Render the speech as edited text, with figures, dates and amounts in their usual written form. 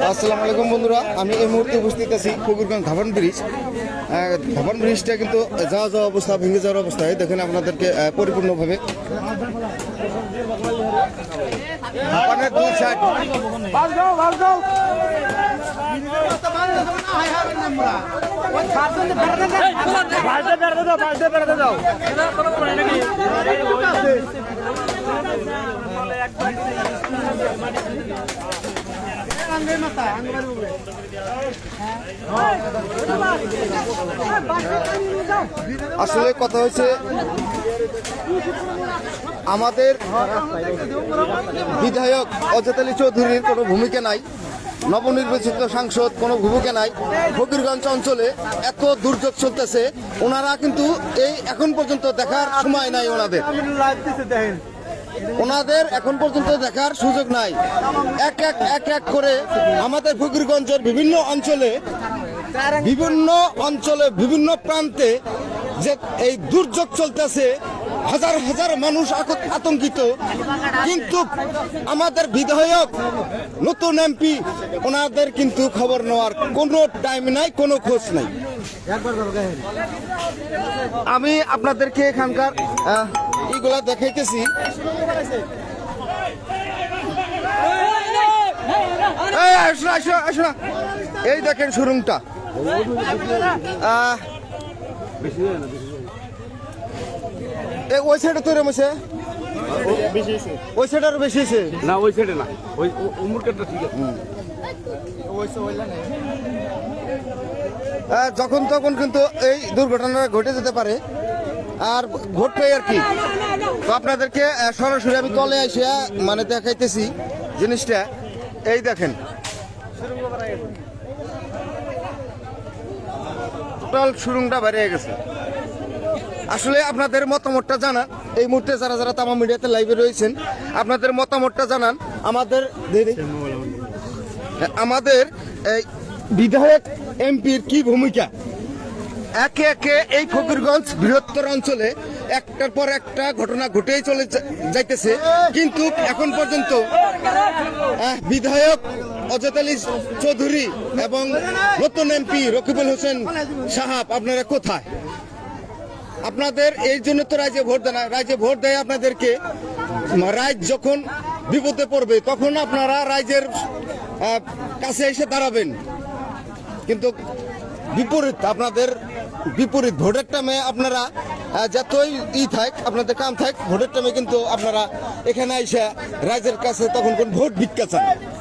আসসালামু আলাইকুম বন্ধুরা, আমি এই মুহূর্তে উপস্থিত আছি ফকিরগঞ্জ ধাবন ব্রিজ। ধাবন ব্রিজটা কিন্তু যাওয়া অবস্থা, ভেঙে যাওয়ার অবস্থায় দেখেন আপনাদেরকে পরিপূর্ণভাবে ধাবানের দুই সাইড আসলে কথা হচ্ছে আমাদের বিধায়ক অজেত আলী চৌধুরীর কোনো ভূমিকা নাই, নবনির্বাচিত সাংসদ কোনো ভূমিকা নাই। ফকিরগঞ্জ অঞ্চলে এত দুর্যোগ চলতেছে, ওনারা কিন্তু এই এখন পর্যন্ত দেখার সময় নাই, ওনাদের এখন পর্যন্ত দেখার সুযোগ নাই। এক এক করে আমাদের ফকিরগঞ্জের বিভিন্ন অঞ্চলে বিভিন্ন প্রান্তে যে এই দুর্যোগ চলতেছে, হাজার হাজার মানুষ আতঙ্কিত, কিন্তু আমাদের বিধায়ক নতুন এমপি ওনাদের কিন্তু খবর নেওয়ার কোনো টাইম নাই, কোনো খোঁজ নাই। আমি আপনাদেরকে এখানকার এইগুলা দেখাইতেছি। এই দেখেন শোরুমটা, ওই সাইডে তৈরি হয়েছে, ওই সাইডে আরো বেশি হয়েছে না, ওই সাইডে না, ওই মুরগিটা ঠিক আছে। যখন তখন কিন্তু এই দুর্ঘটনা ঘটে যেতে পারে, আর ঘটবে আর কি। তো আপনাদেরকে সরাসরি আমি তলে এসে মানে দেখাইতেছি জিনিসটা। এই দেখেন টোটাল সুরুংটা বেরিয়ে গেছে। আসলে আপনাদের মতামতটা জানান, এই মুহূর্তে যারা যারা তামাম মিডিয়াতে লাইভে রয়েছেন আপনাদের মতামতটা জানান। আমাদের এই বিধায়ক এমপির কি ভূমিকা? একে একে এই ফকিরগঞ্জ বৃহত্তর অঞ্চলে একটার পর একটা ঘটনা ঘটেই চলে যাইতেছে, কিন্তু এখন পর্যন্ত বিধায়ক অজেত আলী চৌধুরী এবং নতুন এমপি রকিবুল হোসেন সাহাব আপনারা কোথায়? আপনাদের এই জন্য তো রাজ্যে ভোট দেয় না, রাজ্যে ভোট দেয় আপনাদেরকে। রাজ্য যখন বিপদে পড়বে তখন আপনারা রাজ্যের কাছে এসে দাঁড়াবেন, কিন্তু বিপরীত আপনাদের বিপরীত ভোটের টাইমে আপনারা যতই থাক, আপনাদের কাম থাক, ভোটের টাইমে কিন্তু আপনারা এখানে এসে রাজ্যের কাছে তখন কোন ভোট ভিক্ষা চান।